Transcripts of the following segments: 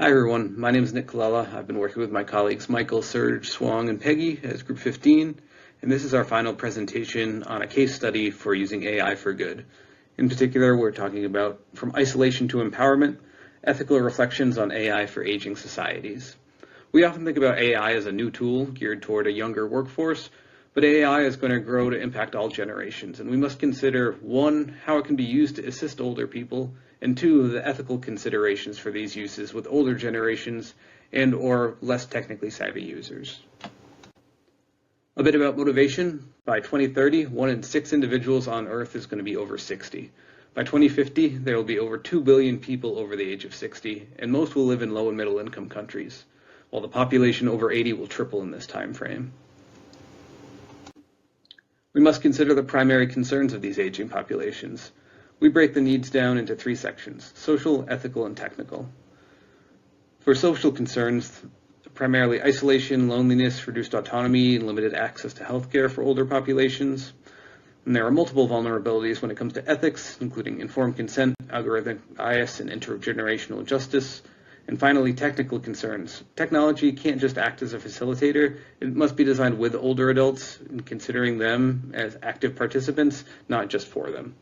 Hi everyone, my name is Nick Colella. I've been working with my colleagues Michael, Serge, Swang, and Peggy as Group 15, and this is our final presentation on a case study for using AI for good. In particular, we're talking about from isolation to empowerment, ethical reflections on AI for aging societies. We often think about AI as a new tool geared toward a younger workforce, but AI is going to grow to impact all generations, and we must consider, one, how it can be used to assist older people, and two, the ethical considerations for these uses with older generations and or less technically savvy users. A bit about motivation. By 2030, 1 in 6 individuals on Earth is going to be over 60. By 2050, there will be over 2 billion people over the age of 60, and most will live in low and middle income countries, while the population over 80 will triple in this time frame. We must consider the primary concerns of these aging populations. We break the needs down into 3 sections: social, ethical, and technical. For social concerns, primarily isolation, loneliness, reduced autonomy, and limited access to healthcare for older populations. And there are multiple vulnerabilities when it comes to ethics, including informed consent, algorithmic bias, and intergenerational justice. And finally, technical concerns. Technology can't just act as a facilitator. It must be designed with older adults and considering them as active participants, not just for them.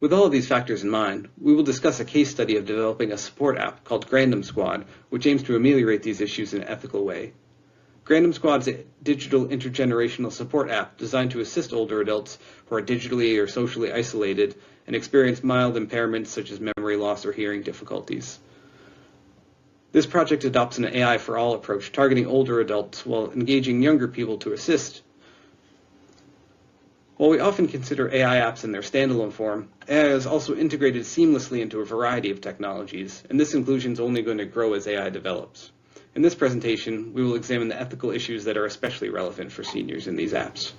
With all of these factors in mind, we will discuss a case study of developing a support app called Grandom Squad, which aims to ameliorate these issues in an ethical way. Grandom Squad is a digital intergenerational support app designed to assist older adults who are digitally or socially isolated and experience mild impairments such as memory loss or hearing difficulties. This project adopts an AI for all approach, targeting older adults while engaging younger people to assist. While we often consider AI apps in their standalone form, AI is also integrated seamlessly into a variety of technologies, and this inclusion is only going to grow as AI develops. In this presentation, we will examine the ethical issues that are especially relevant for seniors in these apps.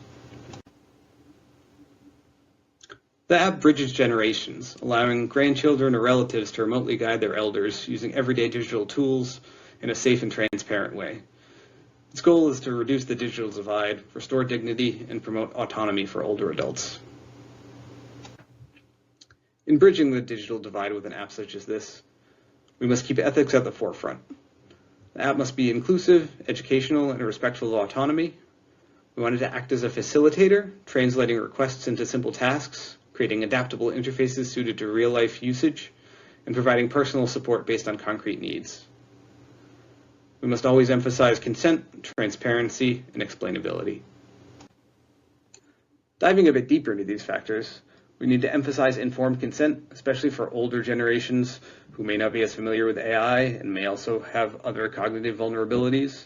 The app bridges generations, allowing grandchildren or relatives to remotely guide their elders using everyday digital tools in a safe and transparent way. Its goal is to reduce the digital divide, restore dignity, and promote autonomy for older adults. In bridging the digital divide with an app such as this, we must keep ethics at the forefront. The app must be inclusive, educational, and respectful of autonomy. We want it to act as a facilitator, translating requests into simple tasks, creating adaptable interfaces suited to real-life usage, and providing personal support based on concrete needs. We must always emphasize consent, transparency, and explainability. Diving a bit deeper into these factors, we need to emphasize informed consent, especially for older generations who may not be as familiar with AI and may also have other cognitive vulnerabilities.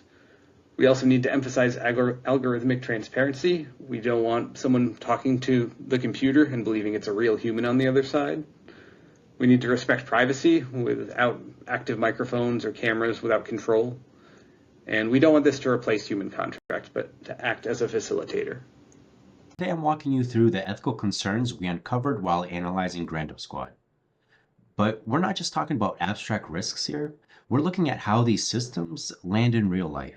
We also need to emphasize algorithmic transparency. We don't want someone talking to the computer and believing it's a real human on the other side. We need to respect privacy without active microphones or cameras without control. And we don't want this to replace human contract, but to act as a facilitator. Today I'm walking you through the ethical concerns we uncovered while analyzing Grandom Squad. But we're not just talking about abstract risks here. We're looking at how these systems land in real life.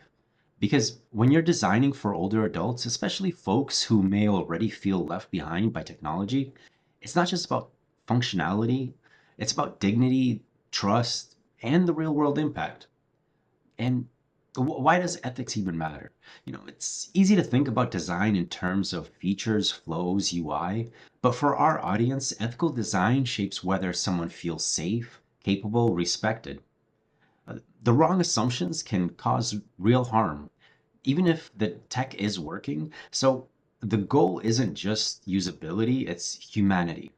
Because when you're designing for older adults, especially folks who may already feel left behind by technology, it's not just about functionality, it's about dignity, trust, and the real world impact. And why does ethics even matter? It's easy to think about design in terms of features, flows, UI, but for our audience, ethical design shapes whether someone feels safe, capable, respected. The wrong assumptions can cause real harm, even if the tech is working. So the goal isn't just usability, it's humanity.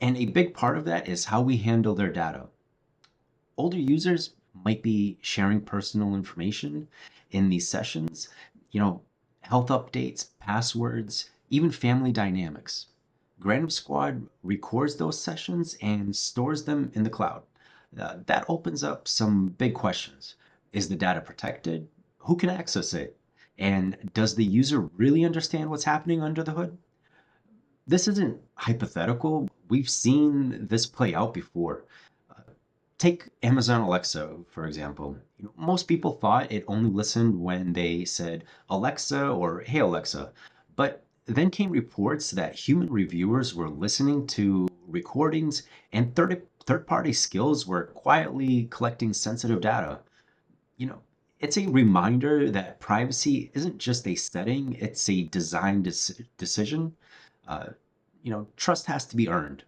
And a big part of that is how we handle their data. Older users might be sharing personal information in these sessions, you know, health updates, passwords, even family dynamics. Grandom Squad records those sessions and stores them in the cloud. That opens up some big questions. Is the data protected? Who can access it? And does the user really understand what's happening under the hood? This isn't hypothetical. We've seen this play out before. Take Amazon Alexa, for example. Most people thought it only listened when they said Alexa or Hey Alexa, but then came reports that human reviewers were listening to recordings and third-party skills were quietly collecting sensitive data. You know, it's a reminder that privacy isn't just a setting, it's a design decision. Uh, trust has to be earned.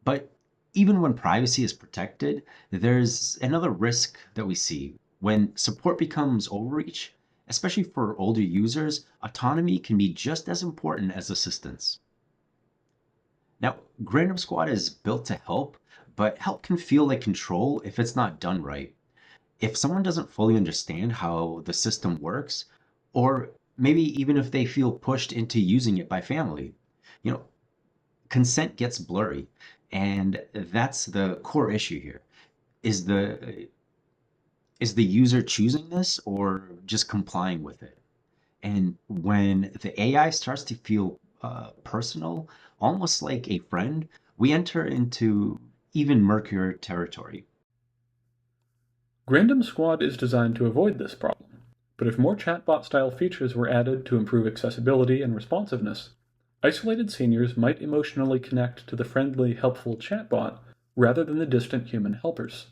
But even when privacy is protected, there's another risk that we see. When support becomes overreach, especially for older users, autonomy can be just as important as assistance. Now, Random Squad is built to help, but help can feel like control if it's not done right. If someone doesn't fully understand how the system works, or maybe even if they feel pushed into using it by family, you know, consent gets blurry. And that's the core issue here. Is the user choosing this or just complying with it? And when the AI starts to feel personal, almost like a friend, we enter into even murkier territory. Random Squad is designed to avoid this problem, but if more chatbot-style features were added to improve accessibility and responsiveness, isolated seniors might emotionally connect to the friendly, helpful chatbot rather than the distant human helpers.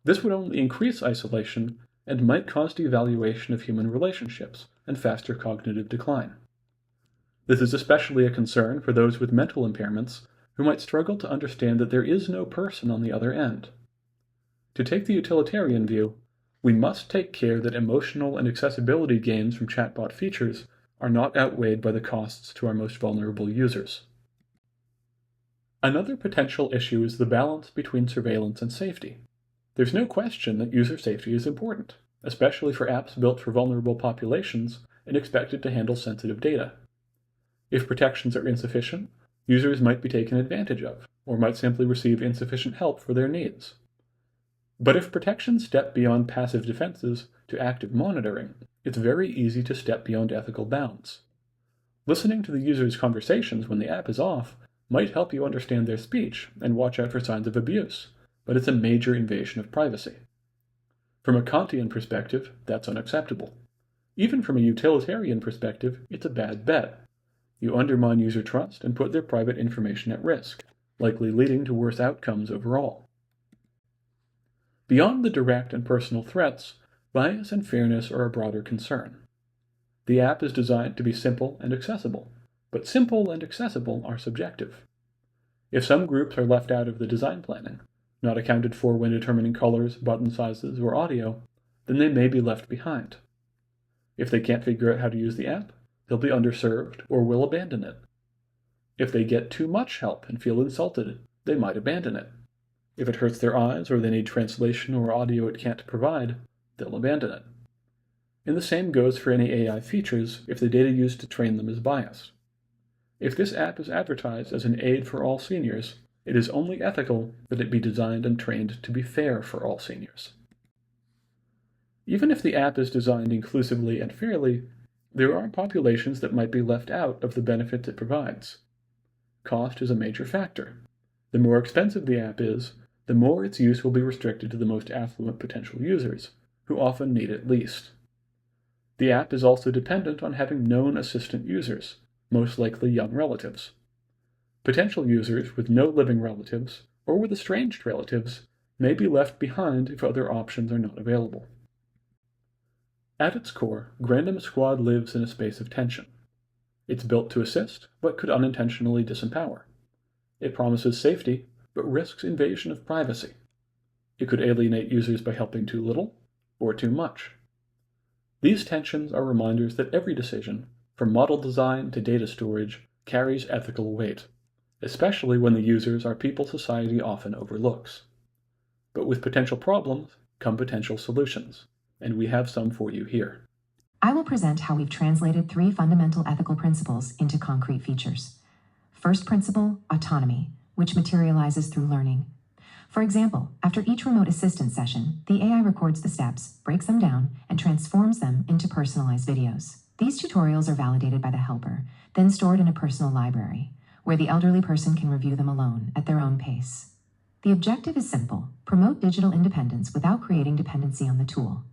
This would only increase isolation and might cause devaluation of human relationships and faster cognitive decline. This is especially a concern for those with mental impairments who might struggle to understand that there is no person on the other end. To take the utilitarian view, we must take care that emotional and accessibility gains from chatbot features are not outweighed by the costs to our most vulnerable users. Another potential issue is the balance between surveillance and safety. There's no question that user safety is important, especially for apps built for vulnerable populations and expected to handle sensitive data. If protections are insufficient, users might be taken advantage of, or might simply receive insufficient help for their needs. But if protections step beyond passive defenses to active monitoring, it's very easy to step beyond ethical bounds. Listening to the user's conversations when the app is off might help you understand their speech and watch out for signs of abuse, but it's a major invasion of privacy. From a Kantian perspective, that's unacceptable. Even from a utilitarian perspective, it's a bad bet. You undermine user trust and put their private information at risk, likely leading to worse outcomes overall. Beyond the direct and personal threats, bias and fairness are a broader concern. The app is designed to be simple and accessible, but simple and accessible are subjective. If some groups are left out of the design planning, not accounted for when determining colors, button sizes, or audio, then they may be left behind. If they can't figure out how to use the app, they'll be underserved or will abandon it. If they get too much help and feel insulted, they might abandon it. If it hurts their eyes or they need translation or audio it can't provide, they'll abandon it. And the same goes for any AI features if the data used to train them is biased. If this app is advertised as an aid for all seniors, it is only ethical that it be designed and trained to be fair for all seniors. Even if the app is designed inclusively and fairly, there are populations that might be left out of the benefits it provides. Cost is a major factor. The more expensive the app is, the more its use will be restricted to the most affluent potential users, who often need it least. The app is also dependent on having known assistant users, most likely young relatives. Potential users with no living relatives, or with estranged relatives, may be left behind if other options are not available. At its core, Random Squad lives in a space of tension. It's built to assist, but could unintentionally disempower. It promises safety, but risks invasion of privacy. It could alienate users by helping too little, or too much. These tensions are reminders that every decision, from model design to data storage, carries ethical weight, especially when the users are people society often overlooks. But with potential problems come potential solutions, and we have some for you here. I will present how we've translated 3 fundamental ethical principles into concrete features. First principle, autonomy, which materializes through learning. For example, after each remote assistance session, the AI records the steps, breaks them down, and transforms them into personalized videos. These tutorials are validated by the helper, then stored in a personal library, where the elderly person can review them alone at their own pace. The objective is simple: promote digital independence without creating dependency on the tool.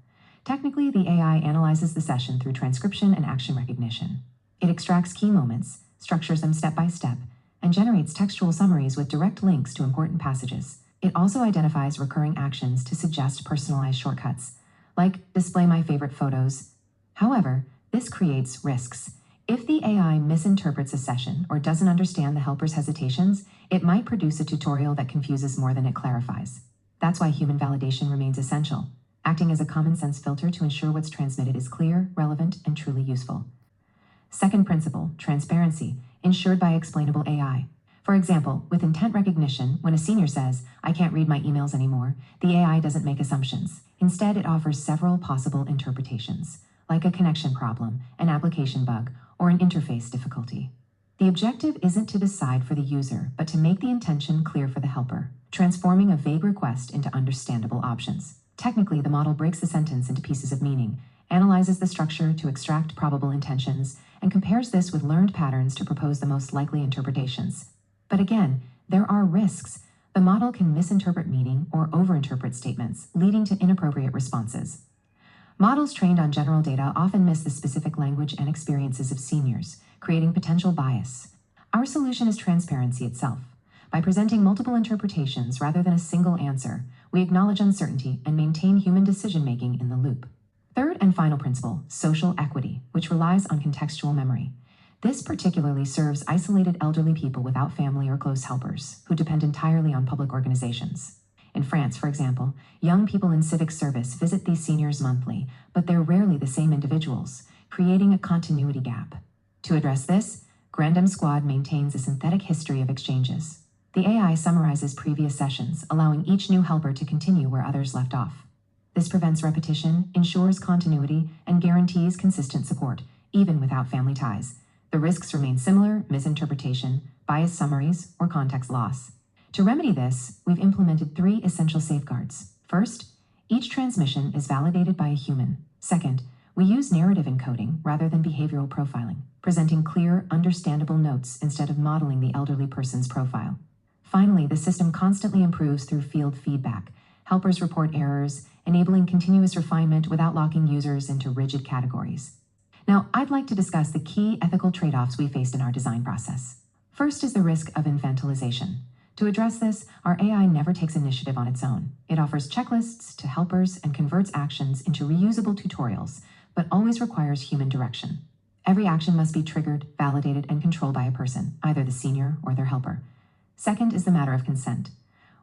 Technically, the AI analyzes the session through transcription and action recognition. It extracts key moments, structures them step by step, and generates textual summaries with direct links to important passages. It also identifies recurring actions to suggest personalized shortcuts, like display my favorite photos. However, this creates risks. If the AI misinterprets a session or doesn't understand the helper's hesitations, it might produce a tutorial that confuses more than it clarifies. That's why human validation remains essential, acting as a common sense filter to ensure what's transmitted is clear, relevant, and truly useful. Second principle, transparency, ensured by explainable AI. For example, with intent recognition, when a senior says, "I can't read my emails anymore," the AI doesn't make assumptions. Instead, it offers several possible interpretations, like a connection problem, an application bug, or an interface difficulty. The objective isn't to decide for the user, but to make the intention clear for the helper, transforming a vague request into understandable options. Technically, the model breaks the sentence into pieces of meaning, analyzes the structure to extract probable intentions, and compares this with learned patterns to propose the most likely interpretations. But again, there are risks. The model can misinterpret meaning or overinterpret statements, leading to inappropriate responses. Models trained on general data often miss the specific language and experiences of seniors, creating potential bias. Our solution is transparency itself. By presenting multiple interpretations rather than a single answer, we acknowledge uncertainty and maintain human decision-making in the loop. Third and final principle, social equity, which relies on contextual memory. This particularly serves isolated elderly people without family or close helpers, who depend entirely on public organizations. In France, for example, young people in civic service visit these seniors monthly, but they're rarely the same individuals, creating a continuity gap. To address this, Grandem Squad maintains a synthetic history of exchanges. The AI summarizes previous sessions, allowing each new helper to continue where others left off. This prevents repetition, ensures continuity, and guarantees consistent support, even without family ties. The risks remain similar: misinterpretation, biased summaries, or context loss. To remedy this, we've implemented 3 essential safeguards. First, each transmission is validated by a human. Second, we use narrative encoding rather than behavioral profiling, presenting clear, understandable notes instead of modeling the elderly person's profile. Finally, the system constantly improves through field feedback. Helpers report errors, enabling continuous refinement without locking users into rigid categories. Now, I'd like to discuss the key ethical trade-offs we faced in our design process. First is the risk of infantilization. To address this, our AI never takes initiative on its own. It offers checklists to helpers and converts actions into reusable tutorials, but always requires human direction. Every action must be triggered, validated, and controlled by a person, either the senior or their helper. Second is the matter of consent.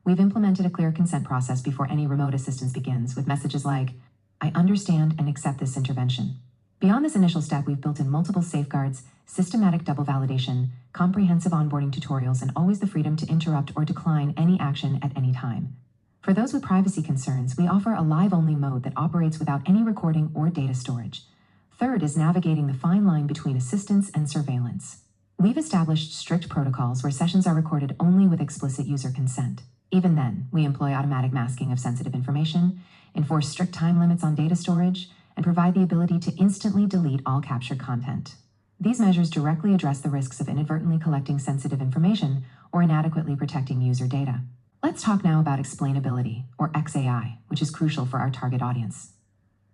We've implemented a clear consent process before any remote assistance begins, with messages like, "I understand and accept this intervention." Beyond this initial step, we've built in multiple safeguards, systematic double validation, comprehensive onboarding tutorials, and always the freedom to interrupt or decline any action at any time. For those with privacy concerns, we offer a live-only mode that operates without any recording or data storage. Third is navigating the fine line between assistance and surveillance. We've established strict protocols where sessions are recorded only with explicit user consent. Even then, we employ automatic masking of sensitive information, enforce strict time limits on data storage, and provide the ability to instantly delete all captured content. These measures directly address the risks of inadvertently collecting sensitive information or inadequately protecting user data. Let's talk now about explainability, or XAI, which is crucial for our target audience.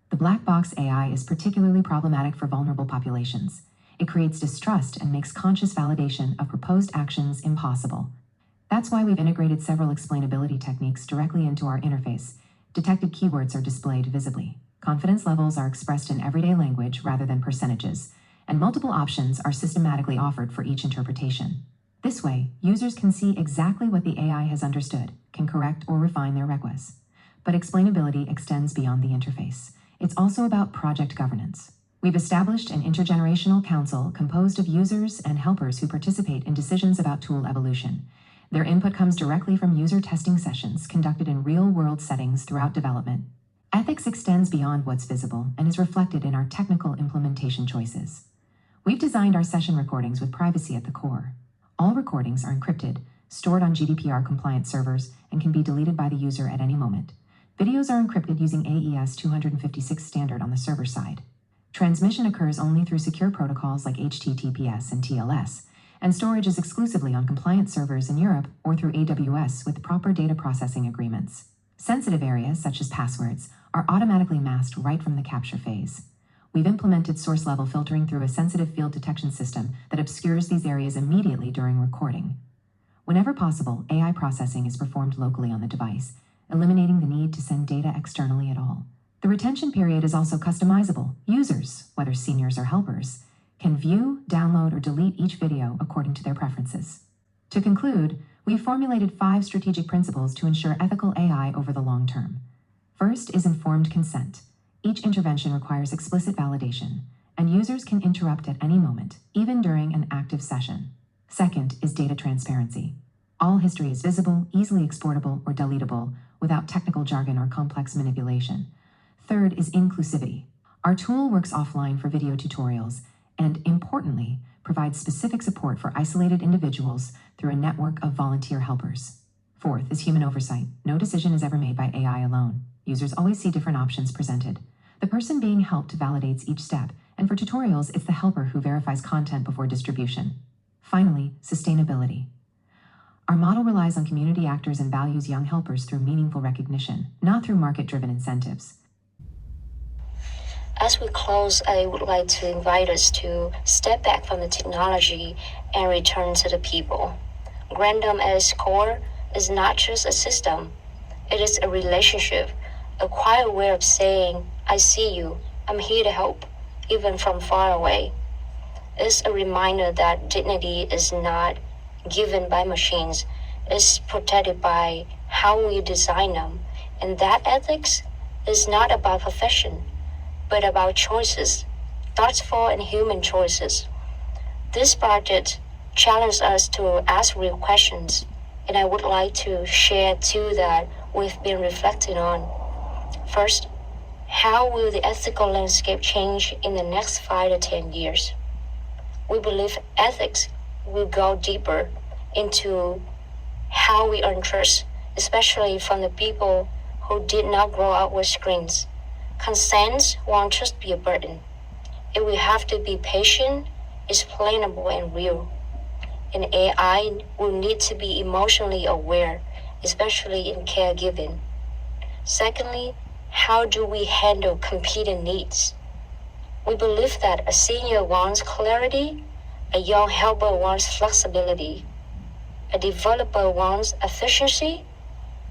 The black box AI is particularly problematic for vulnerable populations. It creates distrust and makes conscious validation of proposed actions impossible. That's why we've integrated several explainability techniques directly into our interface. Detected keywords are displayed visibly. Confidence levels are expressed in everyday language rather than percentages, and multiple options are systematically offered for each interpretation. This way, users can see exactly what the AI has understood, can correct or refine their requests. But explainability extends beyond the interface. It's also about project governance. We've established an intergenerational council composed of users and helpers who participate in decisions about tool evolution. Their input comes directly from user testing sessions conducted in real-world settings throughout development. Ethics extends beyond what's visible and is reflected in our technical implementation choices. We've designed our session recordings with privacy at the core. All recordings are encrypted, stored on GDPR-compliant servers, and can be deleted by the user at any moment. Videos are encrypted using AES 256 standard on the server side. Transmission occurs only through secure protocols like HTTPS and TLS, and storage is exclusively on compliant servers in Europe or through AWS with proper data processing agreements. Sensitive areas, such as passwords, are automatically masked right from the capture phase. we've implemented source-level filtering through a sensitive field detection system that obscures these areas immediately during recording. Whenever possible, AI processing is performed locally on the device, eliminating the need to send data externally at all. The retention period is also customizable. Users, whether seniors or helpers, can view, download, or delete each video according to their preferences. To conclude, we've formulated 5 strategic principles to ensure ethical AI over the long term. First is informed consent. Each intervention requires explicit validation, and users can interrupt at any moment, even during an active session. Second is data transparency. All history is visible, easily exportable, or deletable without technical jargon or complex manipulation. Third is inclusivity. Our tool works offline for video tutorials and, importantly, provides specific support for isolated individuals through a network of volunteer helpers. Fourth is human oversight. No decision is ever made by AI alone. Users always see different options presented. The person being helped validates each step, and for tutorials, it's the helper who verifies content before distribution. Finally, sustainability. Our model relies on community actors and values young helpers through meaningful recognition, not through market-driven incentives. As we close, I would like to invite us to step back from the technology and return to the people. Grandom at its core is not just a system, it is a relationship, a quiet way of saying, I see you, I'm here to help, even from far away. It's a reminder that dignity is not given by machines, it's protected by how we design them, and that ethics is not about perfection, but about choices, thoughtful and human choices. This project challenged us to ask real questions, and I would like to share 2 that we've been reflecting on. First, how will the ethical landscape change in the next 5 to 10 years? We believe ethics will go deeper into how we earn trust, especially from the people who did not grow up with screens. Consent won't just be a burden. It will have to be patient, explainable, and real. And AI will need to be emotionally aware, especially in caregiving. Secondly, how do we handle competing needs? We believe that a senior wants clarity, a young helper wants flexibility, a developer wants efficiency,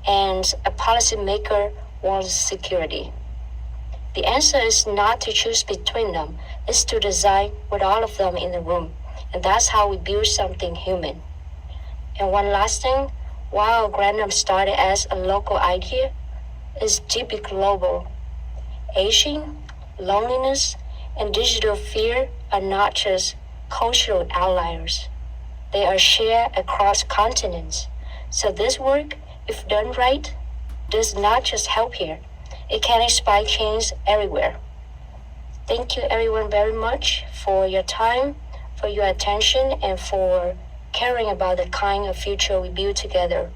and a policymaker wants security. The answer is not to choose between them, it's to design with all of them in the room. And that's how we build something human. And one last thing, while Grandom started as a local idea, it's deeply global. Aging, loneliness, and digital fear are not just cultural outliers. They are shared across continents. So this work, if done right, does not just help here. It can inspire change everywhere. Thank you everyone very much for your time, for your attention, and for caring about the kind of future we build together.